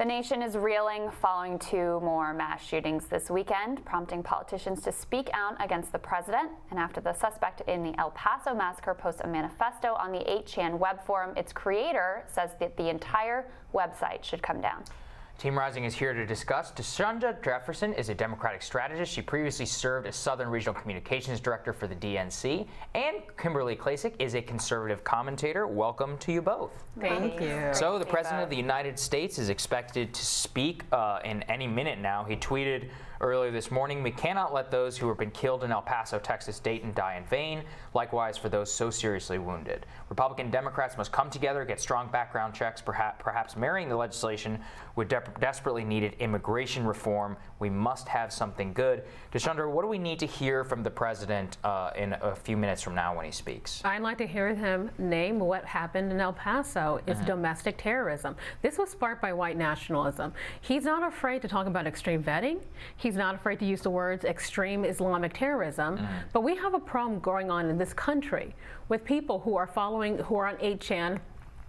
The nation is reeling following 2 more mass shootings this weekend, prompting politicians to speak out against the president. And after the suspect in the El Paso massacre posts a manifesto on the 8chan web forum, its creator says that the entire website should come down. Team Rising is here to discuss. Deshundra Jefferson is a Democratic strategist. She previously served as Southern Regional Communications Director for the DNC. And Kimberly Klacik is a conservative commentator. Welcome to you both. Thank you. So the President of the United States is expected to speak in any minute now. He tweeted earlier this morning, "We cannot let those who have been killed in El Paso, Texas, Dayton die in vain. Likewise for those so seriously wounded. Republican Democrats must come together, get strong background checks, perhaps marrying the legislation with desperately needed immigration reform. We must have something good." Deshundra, what do we need to hear from the president in a few minutes from now when he speaks? I'd like to hear him name what happened in El Paso. It's domestic terrorism. This was sparked by white nationalism. He's not afraid to talk about extreme vetting. He's not afraid to use the words extreme Islamic terrorism. But we have a problem going on in this country with people who are on 8chan,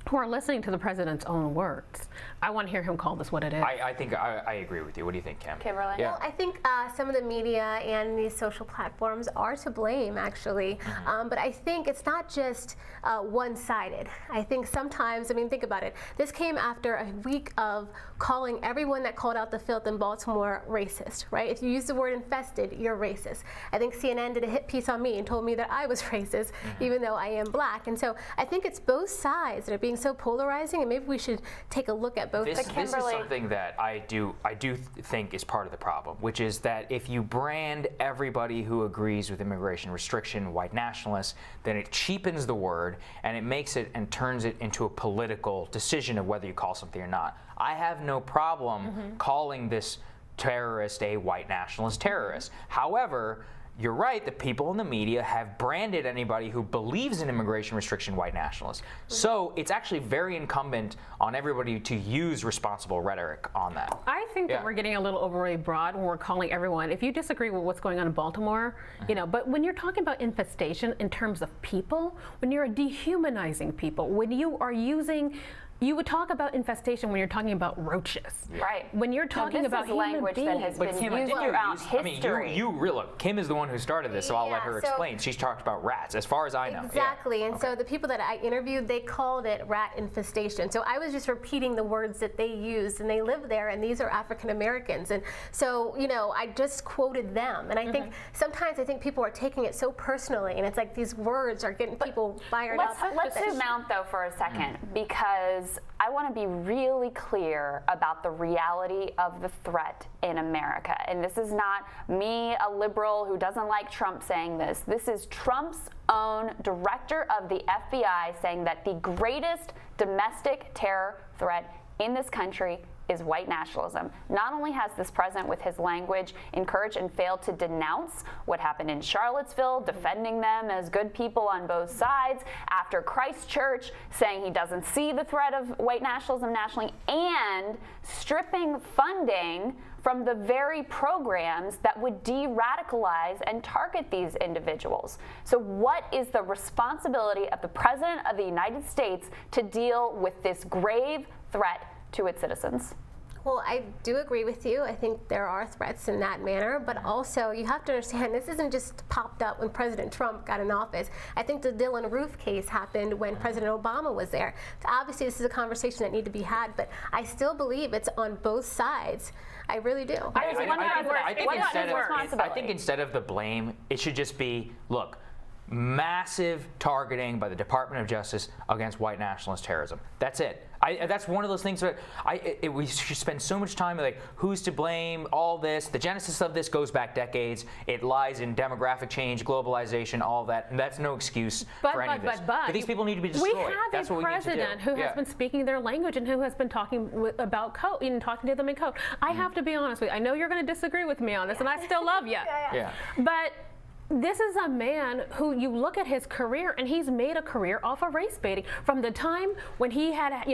who are listening to the president's own words. I want to hear him call this what it is. I think I agree with you. What do you think, Kim? Kimberly? Yeah. Well, I think some of the media and these social platforms are to blame, actually. But I think it's not just one-sided. I think sometimes, think about it. This came after a week of calling everyone that called out the filth in Baltimore racist, right? If you use the word infested, you're racist. I think CNN did a hit piece on me and told me that I was racist, even though I am black. And so I think it's both sides that are being so polarizing, and maybe we should take a look at both. This is something that I do think is part of the problem, which is that if you brand everybody who agrees with immigration restriction white nationalists, then it cheapens the word and it makes it and turns it into a political decision of whether you call something or not. I have no problem calling this terrorist a white nationalist terrorist. However, you're right that people in the media have branded anybody who believes in immigration restriction white nationalists. So it's actually very incumbent on everybody to use responsible rhetoric on that. I think that we're getting a little overly broad when we're calling everyone. If you disagree with what's going on in Baltimore, but when you're talking about infestation in terms of people, when you're dehumanizing people, when you are using you would talk about infestation when you're talking about roaches. Right. When you're talking about human language beings. that has been used throughout history. Look, Kim is the one who started this, so I'll let her explain. She's talked about rats, as far as I know. Exactly, and so the people that I interviewed, they called it rat infestation. So I was just repeating the words that they used, and they live there, and these are African Americans. And so, I just quoted them. And I think sometimes people are taking it so personally, and it's like these words are getting people fired up. Let's zoom out, though, for a second, because I want to be really clear about the reality of the threat in America. And this is not me, a liberal who doesn't like Trump, saying this. This is Trump's own director of the FBI saying that the greatest domestic terror threat in this country is white nationalism. Not only has this president, with his language, encouraged and failed to denounce what happened in Charlottesville, defending them as good people on both sides, after Christchurch saying he doesn't see the threat of white nationalism nationally, and stripping funding from the very programs that would de-radicalize and target these individuals. So what is the responsibility of the President of the United States to deal with this grave threat to its citizens? Well, I do agree with you. I think there are threats in that manner, but also you have to understand this isn't just popped up when President Trump got in office. I think the Dylan Roof case happened when President Obama was there. So obviously, this is a conversation that needs to be had, but I still believe it's on both sides. I really do. I think instead of the blame, it should just be, look, massive targeting by the Department of Justice against white nationalist terrorism. That's it. That's one of those things that we should spend so much time like who's to blame, all this. The genesis of this goes back decades. It lies in demographic change, globalization, all that. And that's no excuse for any of this. But these people need to be destroyed. We have a president who has been speaking their language and who has been talking about code and talking to them in code. I have to be honest with you. I know you're going to disagree with me on this, and I still love you. But this is a man who you look at his career, and he's made a career off of race baiting. From the time when he had,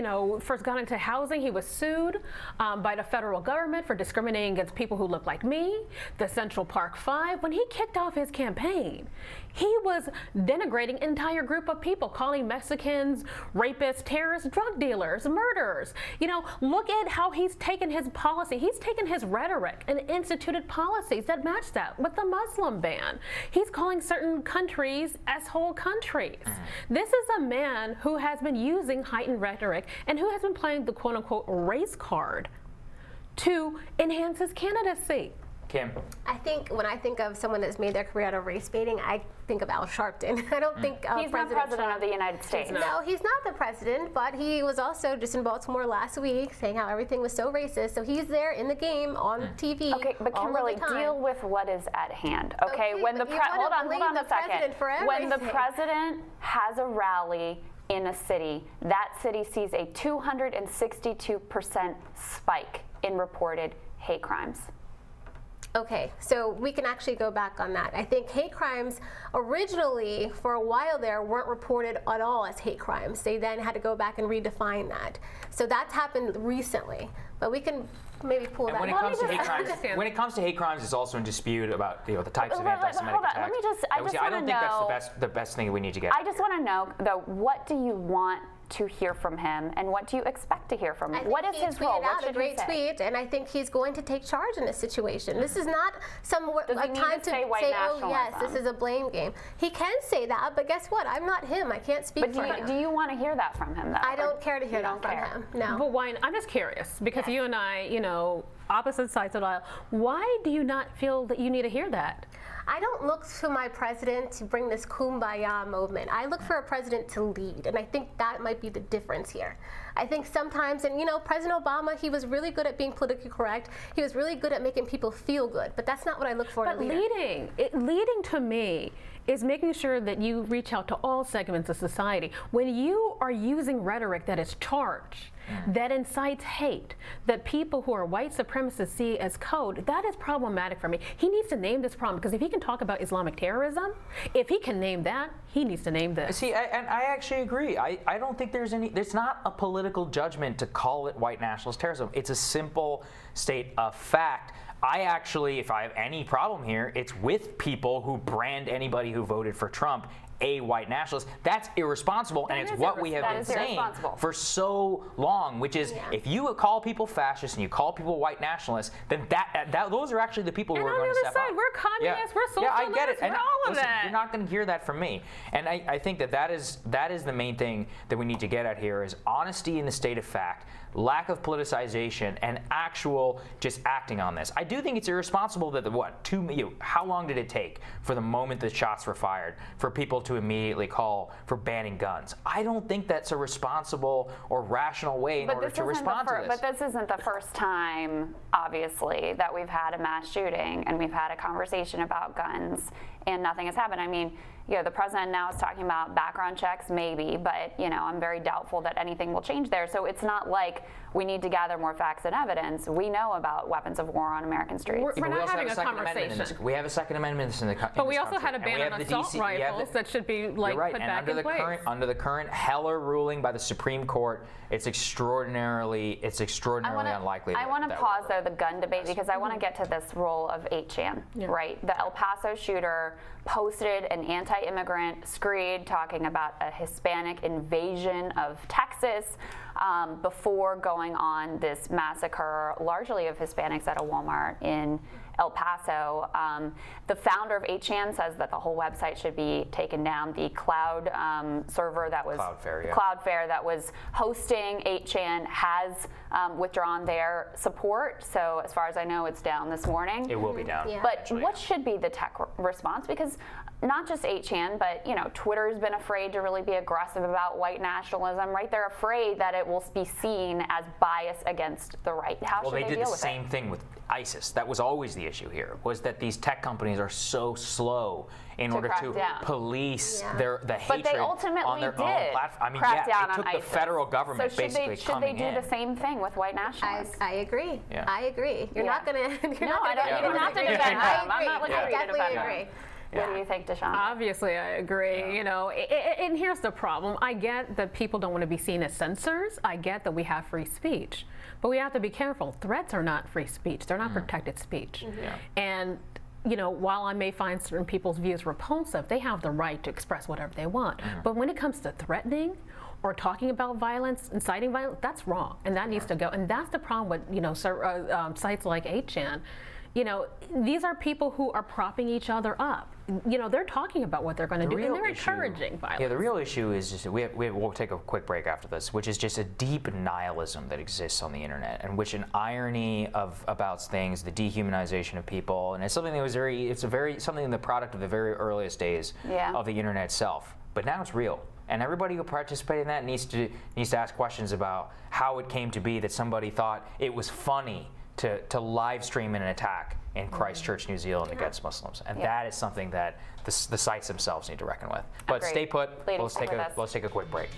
first got into housing, he was sued by the federal government for discriminating against people who look like me, the Central Park Five. When he kicked off his campaign, he was denigrating an entire group of people, calling Mexicans rapists, terrorists, drug dealers, murderers. Look at how he's taken his policy. He's taken his rhetoric and instituted policies that match that with the Muslim ban. He's calling certain countries S-hole countries. This is a man who has been using heightened rhetoric and who has been playing the quote-unquote race card to enhance his candidacy. Kim? I think when I think of someone that's made their career out of race baiting, I think of Al Sharpton. I don't think he's not president of the United States. No, he's not the president, but he was also just in Baltimore last week saying how everything was so racist. So he's there in the game on TV. Okay, but Kimberly, deal with what is at hand. Okay, when the hold on a second. When the president has a rally in a city, that city sees a 262% spike in reported hate crimes. Okay, so we can actually go back on that. I think hate crimes originally, for a while there, weren't reported at all as hate crimes. They then had to go back and redefine that. So that's happened recently. But we can maybe pull that. When it comes to hate crimes, it's also in dispute about the types of anti-Semitic attacks. Let me just. I don't think that's the best thing that we need to get. I just want to know though, what do you want to hear from him, and what do you expect to hear from him? What is his role? What should he say? He tweeted out a great tweet, and I think he's going to take charge in this situation. This is not some time to say, oh yes, this is a blame game. He can say that, but guess what? I'm not him. I can't speak for him. Do you want to hear that from him, though? I don't care to hear that from him. No. But why? I'm just curious because you and I, opposite sides of the aisle. Why do you not feel that you need to hear that? I don't look to my president to bring this kumbaya movement. I look for a president to lead, and I think that might be the difference here. I think sometimes, and President Obama, he was really good at being politically correct. He was really good at making people feel good, but that's not what I look for in a leader. Leading to me is making sure that you reach out to all segments of society. When you are using rhetoric that is charged, that incites hate, that people who are white supremacists see as code, that is problematic for me. He needs to name this problem, because if he can talk about Islamic terrorism, if he can name that, he needs to name this. See, and I actually agree. I don't think there's not a political judgment to call it white nationalist terrorism. It's a simple state of fact. I actually, if I have any problem here, it's with people who brand anybody who voted for Trump a white nationalist. That's irresponsible, and it's what we have been saying for so long, which is if you call people fascists and you call people white nationalists, then those are actually the people who are going to step up. We're communists, we're socialists, I get it. we're all of that. You're not going to hear that from me. And I think that is the main thing that we need to get at here is honesty in the state of fact, lack of politicization, and actual just acting on this. I do think it's irresponsible that how long did it take for the moment the shots were fired for people to immediately call for banning guns? I don't think that's a responsible or rational way in order to respond to this. But this isn't the first time, obviously, that we've had a mass shooting and we've had a conversation about guns and nothing has happened. I mean, the president now is talking about background checks, maybe, but I'm very doubtful that anything will change there. So it's not like we need to gather more facts and evidence. We know about weapons of war on American streets. We're not having a conversation. We have a Second Amendment in the country. But we also had a ban on assault rifles that should be put back in place. Under the current Heller ruling by the Supreme Court, it's extraordinarily unlikely. I want to pause though the gun debate because I want to get to this role of 8chan. Right, the El Paso shooter posted an anti-immigrant screed talking about a Hispanic invasion of Texas before going on this massacre, largely of Hispanics at a Walmart in El Paso. The founder of 8chan says that the whole website should be taken down. The cloud server that was Cloudflare that was hosting 8chan has withdrawn their support. So as far as I know, it's down this morning. It will be down. Yeah. But what should be the tech response? Because not just 8chan, but Twitter's been afraid to really be aggressive about white nationalism, right? They're afraid that it will be seen as bias against the right. How should they deal with it? Well, they did the same thing with ISIS. That was always the issue here, was that these tech companies are so slow in order to police the hatred on their own platform. I mean, it took the federal government basically coming in. Should they do the same thing with white nationalists? I agree. Yeah. I agree. You're not going to. No, I don't. You don't have to defend them. I'm not looking for you to defend them. What do you think, Deshundra? Obviously, I agree. You know, and here's the problem. I get that people don't want to be seen as censors. I get that we have free speech, but we have to be careful. Threats are not free speech. They're not protected speech. And you know, while I may find certain people's views repulsive, they have the right to express whatever they want. But when it comes to threatening or talking about violence, inciting violence, that's wrong, and that needs to go. And that's the problem with, you know, sites like 8chan. You know, these are people who are propping each other up. You know, they're talking about what they're going to do, and they're encouraging violence. Yeah, the real issue is just we'll take a quick break after this, which is just a deep nihilism that exists on the internet, and which an irony about things, the dehumanization of people, and it's something that was something the product of the very earliest days of the internet itself. But now it's real. And everybody who participated in that needs to ask questions about how it came to be that somebody thought it was funny to live stream an attack in Christchurch, New Zealand against Muslims. And that is something that the sites themselves need to reckon with. But stay put. Let's take a quick break.